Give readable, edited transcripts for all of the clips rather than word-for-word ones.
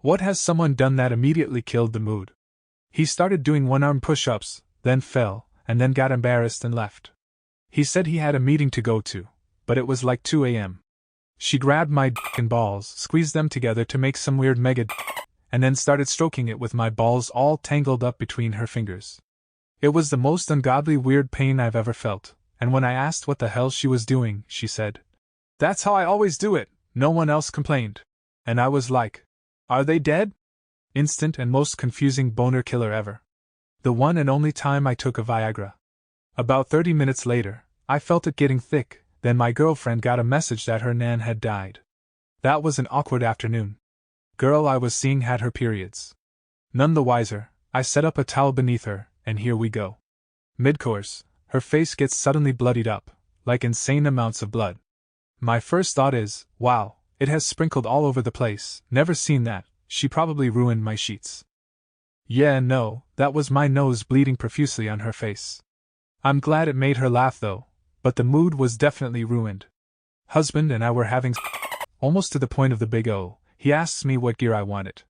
What has someone done that immediately killed the mood? He started doing one-arm push-ups, then fell, and then got embarrassed and left. He said he had a meeting to go to, but it was like 2 a.m. She grabbed my dick and balls, squeezed them together to make some weird mega dick, and then started stroking it with my balls all tangled up between her fingers. It was the most ungodly weird pain I've ever felt, and when I asked what the hell she was doing, she said, "That's how I always do it." No one else complained. And I was like, are they dead? Instant and most confusing boner killer ever. The one and only time I took a Viagra. About 30 minutes later, I felt it getting thick, then my girlfriend got a message that her nan had died. That was an awkward afternoon. Girl I was seeing had her periods. None the wiser, I set up a towel beneath her, and here we go. Mid-course, her face gets suddenly bloodied up, like insane amounts of blood. My first thought is, wow, it has sprinkled all over the place, never seen that, she probably ruined my sheets. Yeah and no, that was my nose bleeding profusely on her face. I'm glad it made her laugh though, but the mood was definitely ruined. Husband and I were having almost to the point of the big O. He asks me what gear I want it.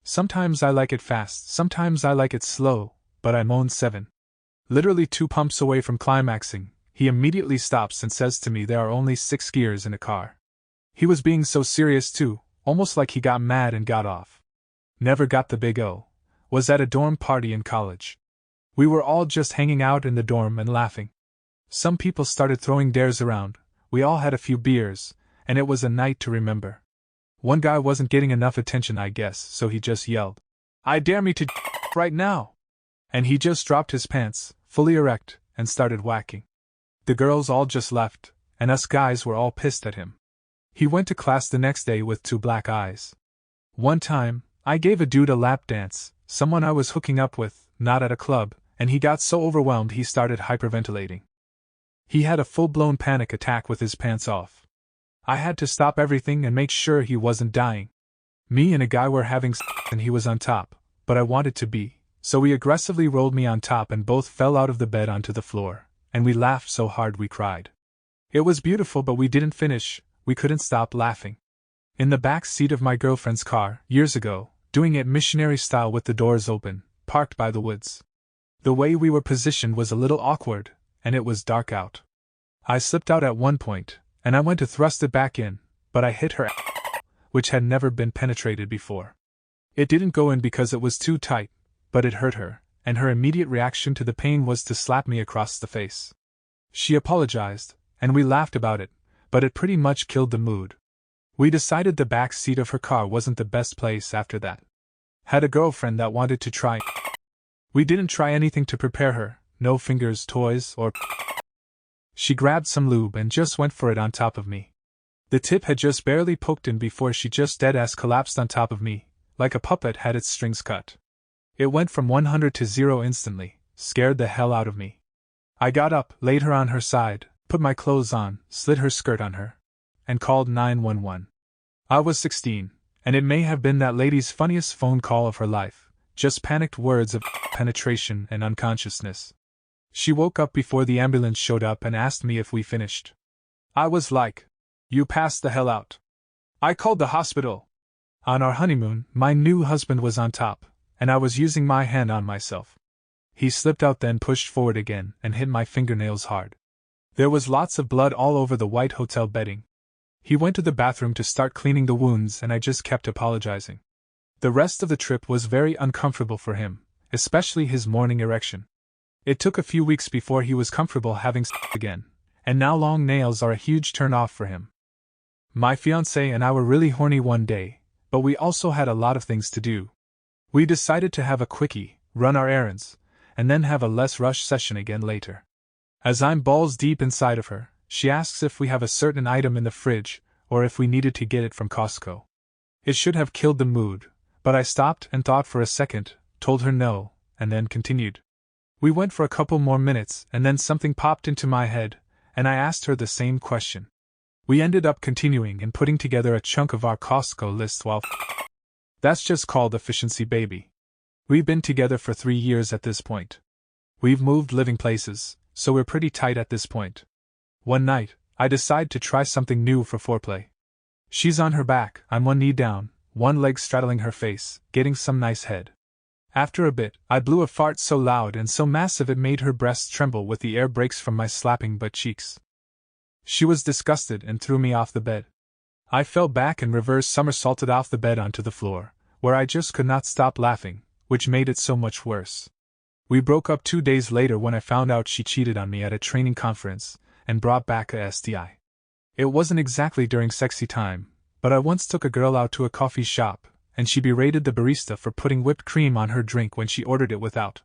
Sometimes I like it fast, sometimes I like it slow, but I moan 7. Literally 2 pumps away from climaxing, he immediately stops and says to me there are only 6 gears in a car. He was being so serious too, almost like he got mad and got off. Never got the big O. Was at a dorm party in college. We were all just hanging out in the dorm and laughing. Some people started throwing dares around, we all had a few beers, and it was a night to remember. One guy wasn't getting enough attention I guess, so he just yelled, "I dare me to right now!" And he just dropped his pants, fully erect, and started whacking. The girls all just left, and us guys were all pissed at him. He went to class the next day with 2 black eyes. One time, I gave a dude a lap dance, someone I was hooking up with, not at a club, and he got so overwhelmed he started hyperventilating. He had a full-blown panic attack with his pants off. I had to stop everything and make sure he wasn't dying. Me and a guy were having sex and he was on top, but I wanted to be, so he aggressively rolled me on top and both fell out of the bed onto the floor, and we laughed so hard we cried. It was beautiful but we didn't finish, we couldn't stop laughing. In the back seat of my girlfriend's car, years ago, doing it missionary style with the doors open, parked by the woods. The way we were positioned was a little awkward, and it was dark out. I slipped out at one point, and I went to thrust it back in, but I hit her, which had never been penetrated before. It didn't go in because it was too tight, but it hurt her, and her immediate reaction to the pain was to slap me across the face. She apologized, and we laughed about it, but it pretty much killed the mood. We decided the back seat of her car wasn't the best place after that. Had a girlfriend that wanted to try. We didn't try anything to prepare her, no fingers, toys, or. She grabbed some lube and just went for it on top of me. The tip had just barely poked in before she just dead-ass collapsed on top of me, like a puppet had its strings cut. It went from 100 to 0 instantly, scared the hell out of me. I got up, laid her on her side, put my clothes on, slid her skirt on her, and called 911. I was 16, and it may have been that lady's funniest phone call of her life, just panicked words of penetration and unconsciousness. She woke up before the ambulance showed up and asked me if we finished. I was like, "You passed the hell out." I called the hospital. On our honeymoon, my new husband was on top, and I was using my hand on myself. He slipped out then pushed forward again and hit my fingernails hard. There was lots of blood all over the white hotel bedding. He went to the bathroom to start cleaning the wounds and I just kept apologizing. The rest of the trip was very uncomfortable for him, especially his morning erection. It took a few weeks before he was comfortable having sex again, and now long nails are a huge turn-off for him. My fiancé and I were really horny one day, but we also had a lot of things to do. We decided to have a quickie, run our errands, and then have a less rush session again later. As I'm balls deep inside of her, she asks if we have a certain item in the fridge, or if we needed to get it from Costco. It should have killed the mood, but I stopped and thought for a second, told her no, and then continued. We went for a couple more minutes and then something popped into my head, and I asked her the same question. We ended up continuing and putting together a chunk of our Costco list while That's just called efficiency, baby. We've been together for 3 years at this point. We've moved living places, so we're pretty tight at this point. One night, I decide to try something new for foreplay. She's on her back, I'm one knee down, one leg straddling her face, getting some nice head. After a bit, I blew a fart so loud and so massive it made her breasts tremble with the air brakes from my slapping butt cheeks. She was disgusted and threw me off the bed. I fell back and reverse somersaulted off the bed onto the floor, where I just could not stop laughing, which made it so much worse. We broke up 2 days later when I found out she cheated on me at a training conference and brought back a STI. It wasn't exactly during sexy time, but I once took a girl out to a coffee shop, and she berated the barista for putting whipped cream on her drink when she ordered it without.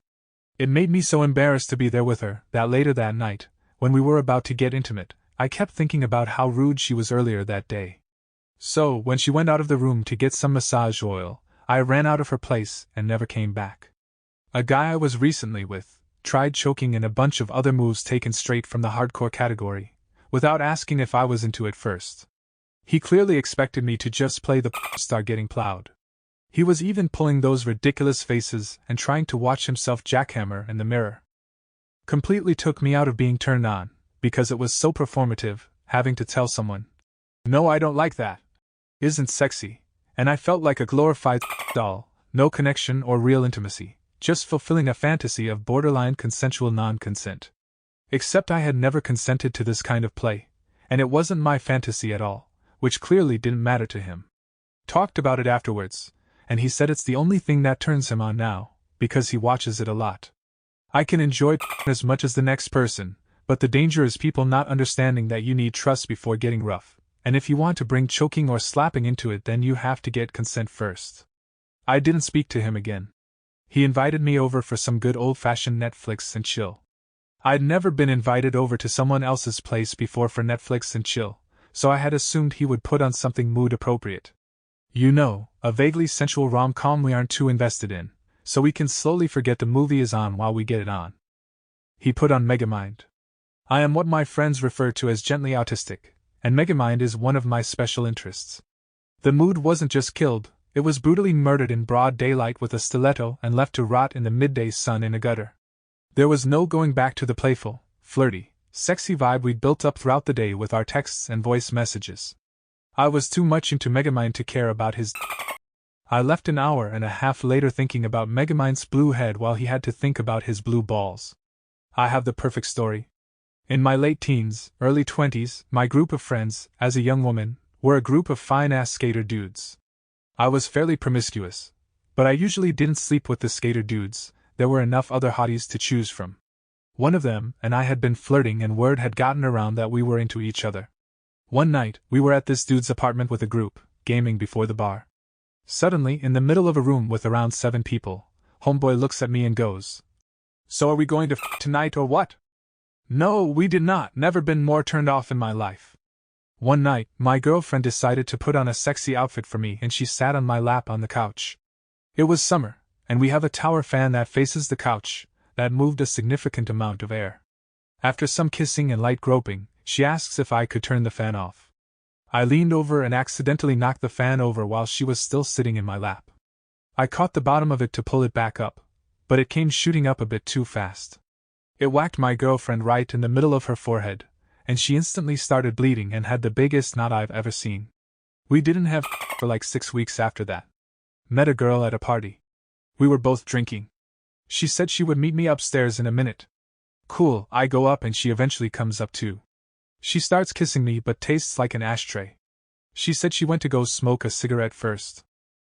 It made me so embarrassed to be there with her that later that night, when we were about to get intimate, I kept thinking about how rude she was earlier that day. So, when she went out of the room to get some massage oil, I ran out of her place and never came back. A guy I was recently with tried choking and a bunch of other moves taken straight from the hardcore category, without asking if I was into it first. He clearly expected me to just play the star getting plowed. He was even pulling those ridiculous faces and trying to watch himself jackhammer in the mirror. Completely took me out of being turned on, because it was so performative, having to tell someone, "No, I don't like that. Isn't sexy," and I felt like a glorified doll, no connection or real intimacy, just fulfilling a fantasy of borderline consensual non-consent. Except I had never consented to this kind of play, and it wasn't my fantasy at all, which clearly didn't matter to him. Talked about it afterwards, and he said it's the only thing that turns him on now, because he watches it a lot. I can enjoy as much as the next person, but the danger is people not understanding that you need trust before getting rough, and if you want to bring choking or slapping into it then you have to get consent first. I didn't speak to him again. He invited me over for some good old-fashioned Netflix and chill. I'd never been invited over to someone else's place before for Netflix and chill, so I had assumed he would put on something mood-appropriate. You know, a vaguely sensual rom-com we aren't too invested in, so we can slowly forget the movie is on while we get it on. He put on Megamind. I am what my friends refer to as gently autistic, and Megamind is one of my special interests. The mood wasn't just killed, it was brutally murdered in broad daylight with a stiletto and left to rot in the midday sun in a gutter. There was no going back to the playful, flirty, sexy vibe we'd built up throughout the day with our texts and voice messages. I was too much into Megamind to care about his I left an hour and a half later thinking about Megamind's blue head while he had to think about his blue balls. I have the perfect story. In my late teens, early 20s, my group of friends, as a young woman, were a group of fine-ass skater dudes. I was fairly promiscuous, but I usually didn't sleep with the skater dudes, there were enough other hotties to choose from. One of them and I had been flirting and word had gotten around that we were into each other. One night, we were at this dude's apartment with a group, gaming before the bar. Suddenly, in the middle of a room with around 7 people, homeboy looks at me and goes, "So are we going to tonight or what?" No, we did not, never been more turned off in my life. One night, my girlfriend decided to put on a sexy outfit for me and she sat on my lap on the couch. It was summer, and we have a tower fan that faces the couch, that moved a significant amount of air. After some kissing and light groping, she asks if I could turn the fan off. I leaned over and accidentally knocked the fan over while she was still sitting in my lap. I caught the bottom of it to pull it back up, but it came shooting up a bit too fast. It whacked my girlfriend right in the middle of her forehead, and she instantly started bleeding and had the biggest knot I've ever seen. We didn't have for like 6 weeks after that. Met a girl at a party. We were both drinking. She said she would meet me upstairs in a minute. Cool, I go up and she eventually comes up too. She starts kissing me but tastes like an ashtray. She said she went to go smoke a cigarette first.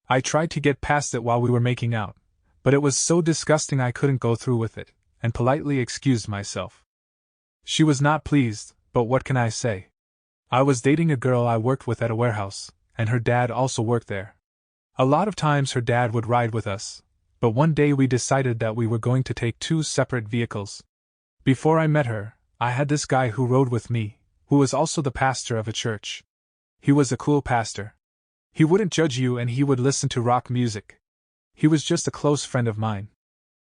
I tried to get past it while we were making out, but it was so disgusting I couldn't go through with it, and politely excused myself. She was not pleased, but what can I say? I was dating a girl I worked with at a warehouse, and her dad also worked there. A lot of times her dad would ride with us, but one day we decided that we were going to take 2 separate vehicles. Before I met her, I had this guy who rode with me, who was also the pastor of a church. He was a cool pastor. He wouldn't judge you and he would listen to rock music. He was just a close friend of mine.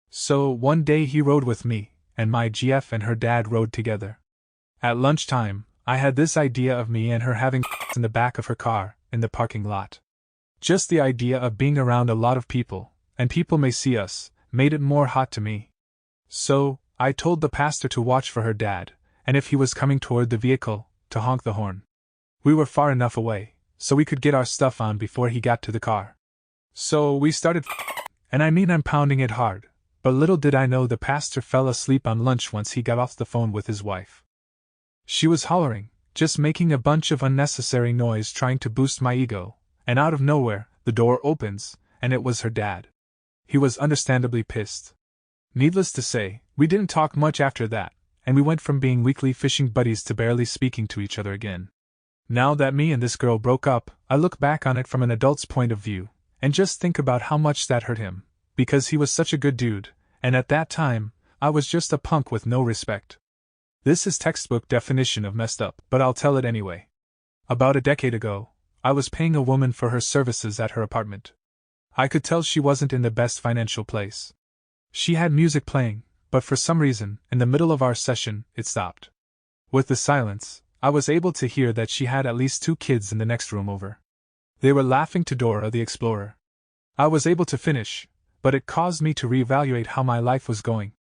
So, one day he rode with me, and my GF and her dad rode together. At lunchtime, I had this idea of me and her having in the back of her car, in the parking lot. Just the idea of being around a lot of people, and people may see us, made it more hot to me. So, I told the pastor to watch for her dad, and if he was coming toward the vehicle, to honk the horn. We were far enough away, so we could get our stuff on before he got to the car. So we started and I mean I'm pounding it hard, but little did I know the pastor fell asleep on lunch once he got off the phone with his wife. She was hollering, just making a bunch of unnecessary noise trying to boost my ego, and out of nowhere, the door opens, and it was her dad. He was understandably pissed. Needless to say, we didn't talk much after that, and we went from being weekly fishing buddies to barely speaking to each other again. Now that me and this girl broke up, I look back on it from an adult's point of view, and just think about how much that hurt him, because he was such a good dude, and at that time, I was just a punk with no respect. This is textbook definition of messed up, but I'll tell it anyway. About a decade ago, I was paying a woman for her services at her apartment. I could tell she wasn't in the best financial place. She had music playing, but for some reason, in the middle of our session, it stopped. With the silence, I was able to hear that she had at least 2 kids in the next room over. They were laughing to Dora the Explorer. I was able to finish, but it caused me to reevaluate how my life was going,